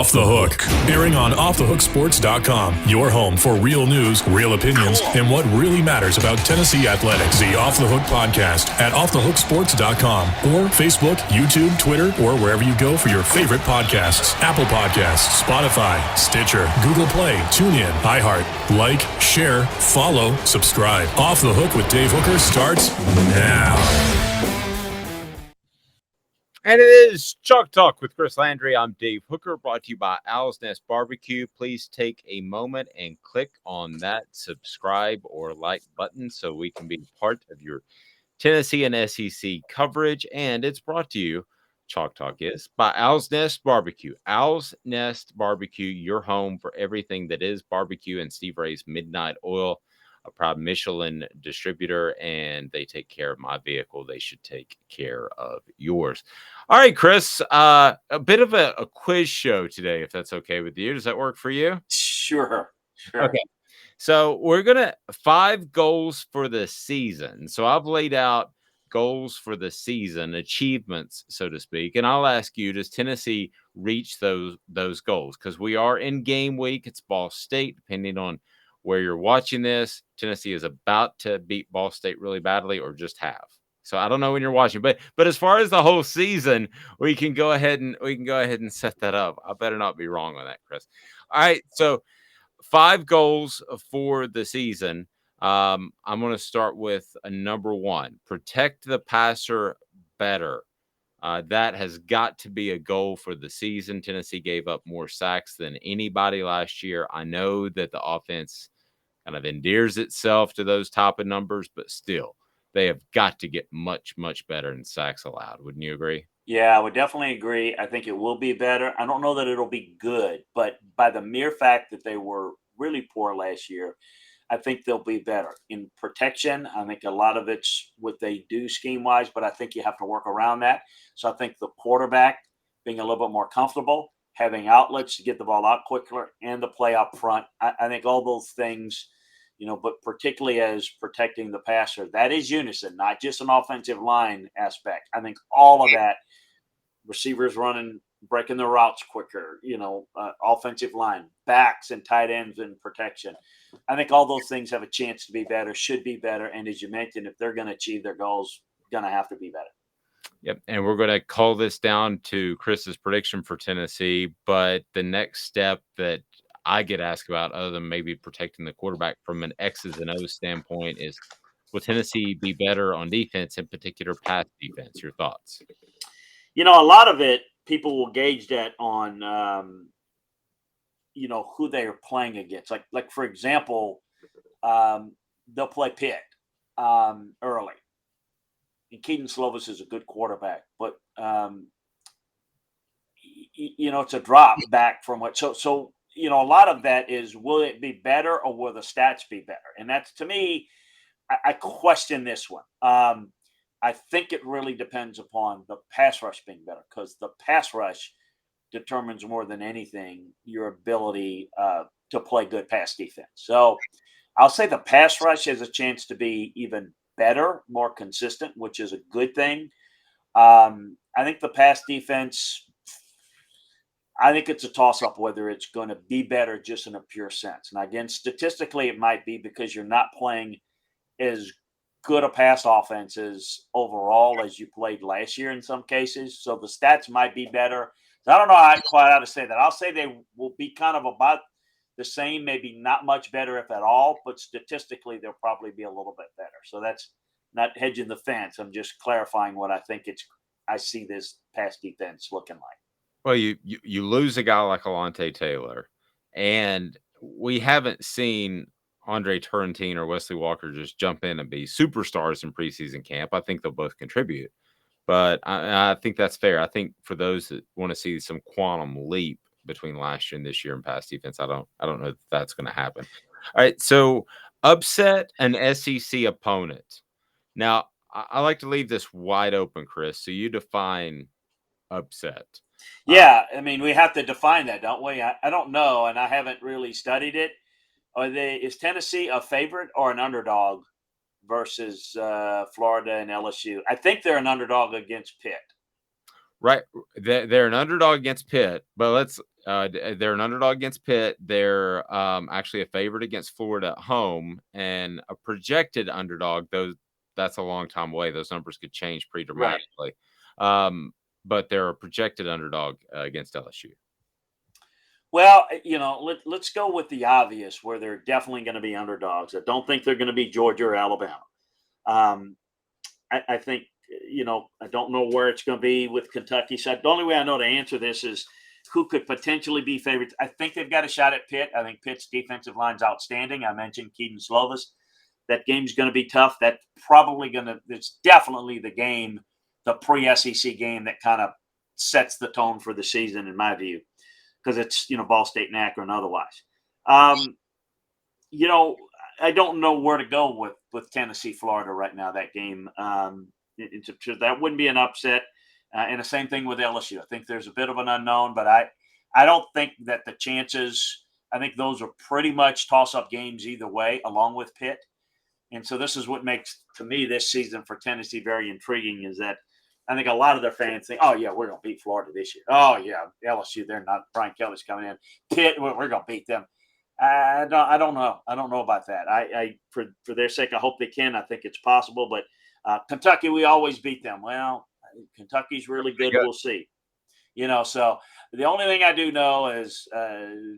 Off the Hook, airing on offthehooksports.com, your home for real news, real opinions, and what really matters about Tennessee athletics. The Off the Hook podcast at offthehooksports.com or Facebook, YouTube, Twitter, or wherever you go for your favorite podcasts. Apple Podcasts, Spotify, Stitcher, Google Play, TuneIn, iHeart. Like, share, follow, subscribe. Off the Hook with Dave Hooker starts now. And it is Chalk Talk with Chris Landry. I'm Dave Hooker, brought to you by Owl's Nest Barbecue. Please take a moment and click on that subscribe or like button so we can be part of your Tennessee and SEC coverage. And it's brought to you, Chalk Talk is, by Owl's Nest Barbecue. Owl's Nest Barbecue, your home for everything that is barbecue, and Steve Ray's Midnight Oil, a proud Michelin distributor, and they take care of my vehicle. They should take care of yours. All right, Chris, a bit of a quiz show today, if that's okay with you. Does that work for you? Sure. Okay. So we're going to 5 goals for the season. So I've laid out goals for the season, achievements, so to speak. And I'll ask you, does Tennessee reach those goals? Because we are in game week. It's Ball State, depending on where you're watching this. Tennessee is about to beat Ball State really badly or just have. So I don't know when you're watching, but as far as the whole season, we can go ahead and set that up. I better not be wrong on that, Chris. All right, so 5 goals for the season. I'm going to start with a number 1. Protect the passer better. That has got to be a goal for the season. Tennessee gave up more sacks than anybody last year. I know that the offense kind of endears itself to those type of numbers, but still, they have got to get much, much better in sacks allowed. Wouldn't you agree? Yeah, I would definitely agree. I think it will be better. I don't know that it'll be good, but by the mere fact that they were really poor last year, I think they'll be better. In protection, I think a lot of it's what they do scheme-wise, but I think you have to work around that. So I think the quarterback being a little bit more comfortable, having outlets to get the ball out quicker, and the play up front. I think all those things, but particularly as protecting the passer, that is unison, not just an offensive line aspect. I think all of that, receivers running, breaking the routes quicker, offensive line, backs and tight ends and protection. I think all those things have a chance to be better, should be better. And as you mentioned, if they're going to achieve their goals, going to have to be better. Yep. And we're going to call this down to Chris's prediction for Tennessee. But the next step that I get asked about, other than maybe protecting the quarterback from an X's and O's standpoint, is will Tennessee be better on defense, in particular pass defense? Your thoughts? A lot of it, people will gauge that on, who they are playing against. Like for example, they'll play Pitt early. And Keaton Slovis is a good quarterback, but it's a drop back from what. So a lot of that is, will it be better or will the stats be better? And that's, to me, I question this one. I think it really depends upon the pass rush being better, because the pass rush determines more than anything your ability to play good pass defense. So I'll say the pass rush has a chance to be even better, more consistent, which is a good thing. I think the pass defense, I think it's a toss-up whether it's going to be better just in a pure sense. And again, statistically, it might be because you're not playing as good a pass offenses overall as you played last year in some cases. So the stats might be better. I don't know quite how to say that. I'll say they will be kind of about the same, maybe not much better if at all, but statistically they'll probably be a little bit better. So that's not hedging the fence. I'm just clarifying what I see this pass defense looking like. Well, you lose a guy like Alontae Taylor, and we haven't seen Andre Turrentine or Wesley Walker just jump in and be superstars in preseason camp. I think they'll both contribute, but I think that's fair. I think for those that want to see some quantum leap between last year and this year in pass defense, I don't know if that's going to happen. All right, so upset an SEC opponent. Now, I like to leave this wide open, Chris. So you define upset. Yeah, I mean, we have to define that, don't we? I don't know, and I haven't really studied it. Is Tennessee a favorite or an underdog versus Florida and LSU? I think they're an underdog against Pitt. Right. They're an underdog against Pitt, but they're an underdog against Pitt. They're actually a favorite against Florida at home and a projected underdog, though that's a long time away. Those numbers could change pretty Right. dramatically. Um, but they're a projected underdog against LSU. Well, let's go with the obvious, where they're definitely going to be underdogs. I don't think they're going to be Georgia or Alabama. Um, I think, I don't know where it's going to be with Kentucky. So the only way I know to answer this is who could potentially be favorites. I think they've got a shot at Pitt. I think Pitt's defensive line's outstanding. I mentioned Keaton Slovis. That game's going to be tough. It's definitely the game, the pre-SEC game that kind of sets the tone for the season, in my view, because it's, Ball State and Akron otherwise. I don't know where to go with Tennessee, Florida right now. That game, that wouldn't be an upset, and the same thing with LSU. I think there's a bit of an unknown, but I don't think that the chances. I think those are pretty much toss-up games either way, along with Pitt. And so this is what makes, to me, this season for Tennessee very intriguing. Is that I think a lot of their fans think, "Oh yeah, we're going to beat Florida this year. Oh yeah, LSU, they're not. Brian Kelly's coming in. Pitt, we're going to beat them." I don't know. I don't know about that. For their sake, I hope they can. I think it's possible. But Kentucky, we always beat them. Well, Kentucky's really good. We'll see. So the only thing I do know is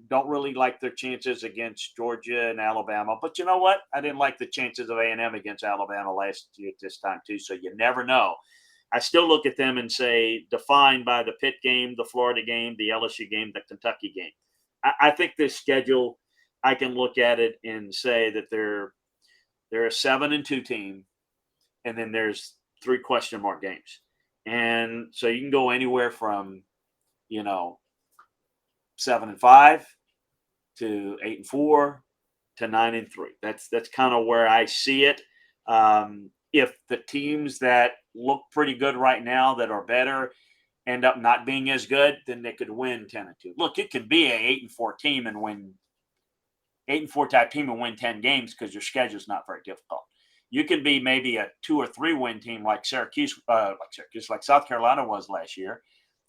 don't really like their chances against Georgia and Alabama. But you know what? I didn't like the chances of A&M against Alabama last year at this time too. So you never know. I still look at them and say, defined by the Pitt game, the Florida game, the LSU game, the Kentucky game. I think this schedule, I can look at it and say that they're a 7-2 team, and then there's 3 question mark games. And so you can go anywhere from, 7-5 to 8-4 to 9-3. That's kind of where I see it. If the teams that look pretty good right now that are better end up not being as good, then they could win 10-2. Look, it could be a 8-4 team and win 8-4 type team and win 10 games because your schedule's not very difficult. You can be maybe a 2 or 3 win team like like South Carolina was last year,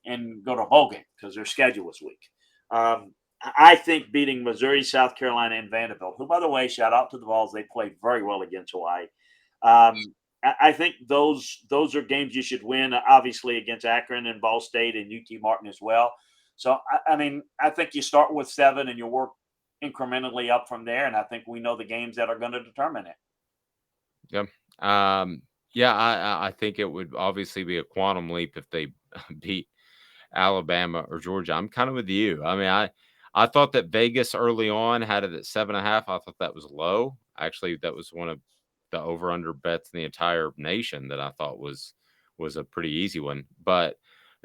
and go to a bowl game because their schedule was weak. I think beating Missouri, South Carolina, and Vanderbilt, who, by the way, shout out to the Vols, they played very well against Hawaii. I think those are games you should win, obviously, against Akron and Ball State and UT Martin as well. So, I think you start with 7 and you work incrementally up from there, and I think we know the games that are going to determine it. Yeah. I think it would obviously be a quantum leap if they beat Alabama or Georgia. I'm kind of with you. I thought that Vegas early on had it at 7.5. I thought that was low. Actually, that was one of the over under bets in the entire nation that I thought was a pretty easy one. But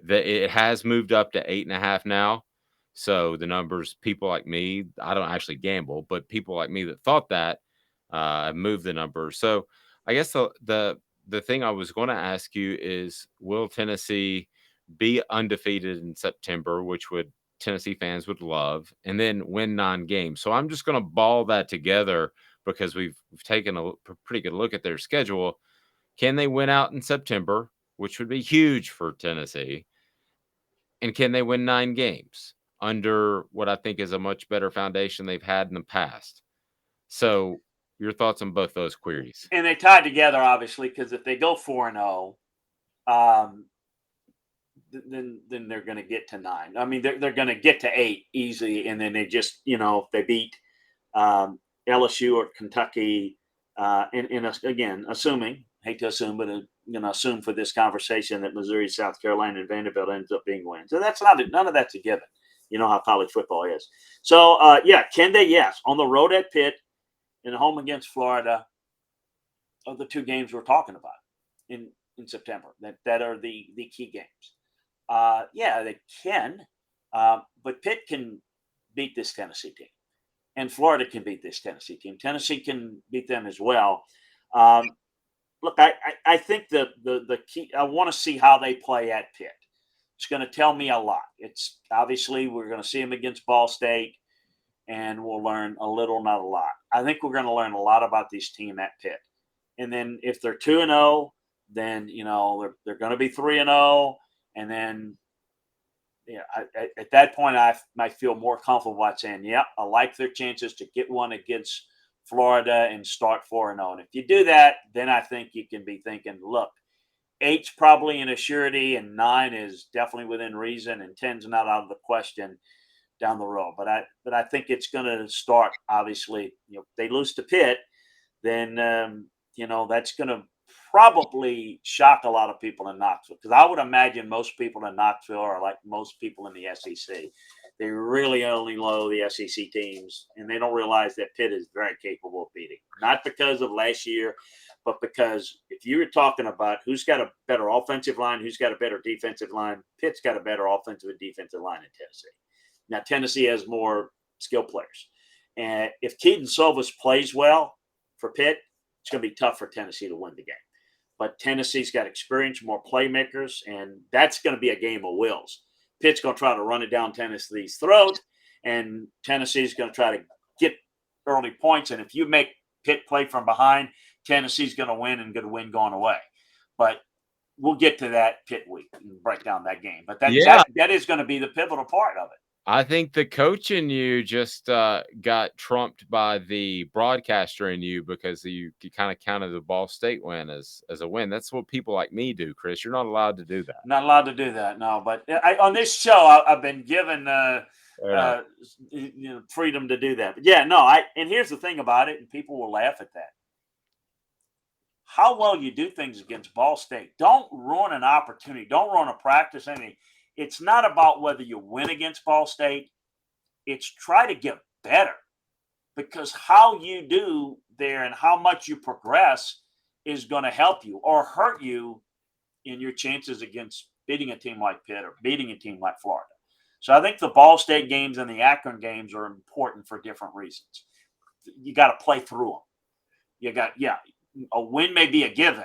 it has moved up to 8.5 now. So the numbers, people like me, I don't actually gamble, but people like me that thought that have moved the numbers. So I guess the thing I was going to ask you is, will Tennessee be undefeated in September, which would Tennessee fans would love, and then win 9 games? So I'm just going to ball that together because we've taken a pretty good look at their schedule. Can they win out in September, which would be huge for Tennessee? And can they win 9 games under what I think is a much better foundation they've had in the past? So your thoughts on both those queries? And they tied together, obviously, because if they go 4-0, then they're going to get to 9. They're going to get to 8 easy, and then they just, if they beat LSU or Kentucky, and again, hate to assume, but assume for this conversation that Missouri, South Carolina, and Vanderbilt ends up being wins. So none of that's a given. You know how college football is. So can they? Yes, on the road at Pitt and home against Florida are the 2 games we're talking about in September that are the key games. They can, but Pitt can beat this Tennessee team, and Florida can beat this Tennessee team. Tennessee can beat them as well. Look, I think the key. I want to see how they play at Pitt. It's going to tell me a lot. It's obviously we're going to see them against Ball State, and we'll learn a little, not a lot. I think we're going to learn a lot about this team at Pitt. And then if they're 2-0, then they're going to be 3-0. And then, at that point, I might feel more comfortable about saying, "Yep, I like their chances to get one against Florida and start 4-0." And if you do that, then I think you can be thinking, "Look, 8's probably an assurity, and 9 is definitely within reason, and 10's not out of the question down the road." But I think it's going to start. Obviously, if they lose to Pitt, then that's going to probably shock a lot of people in Knoxville, because I would imagine most people in Knoxville are like most people in the SEC. They really only know the SEC teams, and they don't realize that Pitt is very capable of beating. Not because of last year, but because if you were talking about who's got a better offensive line, who's got a better defensive line, Pitt's got a better offensive and defensive line in Tennessee. Now, Tennessee has more skill players. And if Keaton Silvas plays well for Pitt, it's going to be tough for Tennessee to win the game. But Tennessee's got experience, more playmakers, and that's going to be a game of wills. Pitt's going to try to run it down Tennessee's throat, and Tennessee's going to try to get early points. And if you make Pitt play from behind, Tennessee's going to win and going to win going away. But we'll get to that Pitt week and break down that game. But that is going to be the pivotal part of it. I think the coach in you just got trumped by the broadcaster in you, because you kind of counted the Ball State win as a win. That's what people like me do, Chris. You're not allowed to do that. Not allowed to do that, no. But on this show, I've been given freedom to do that. But and here's the thing about it, and people will laugh at that. How well you do things against Ball State. Don't ruin an opportunity. Don't ruin a practice, anything. It's not about whether you win against Ball State. It's try to get better, because how you do there and how much you progress is going to help you or hurt you in your chances against beating a team like Pitt or beating a team like Florida. So I think the Ball State games and the Akron games are important for different reasons. You got to play through them. A win may be a given,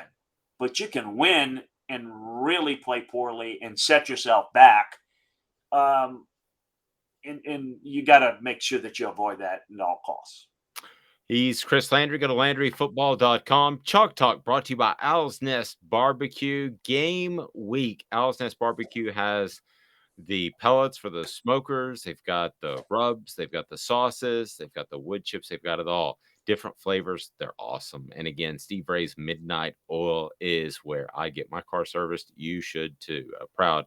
but you can win and really play poorly and set yourself back. And you got to make sure that you avoid that at all costs. He's Chris Landry. Go to LandryFootball.com. Chalk Talk brought to you by Owl's Nest Barbecue. Game week. Owl's Nest Barbecue has the pellets for the smokers. They've got the rubs. They've got the sauces. They've got the wood chips. They've got it all. Different flavors. They're awesome. And again, Steve Ray's Midnight Oil is where I get my car serviced. You should too. A proud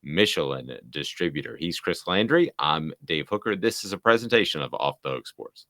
Michelin distributor. He's Chris Landry. I'm Dave Hooker. This is a presentation of Off the Hook Sports.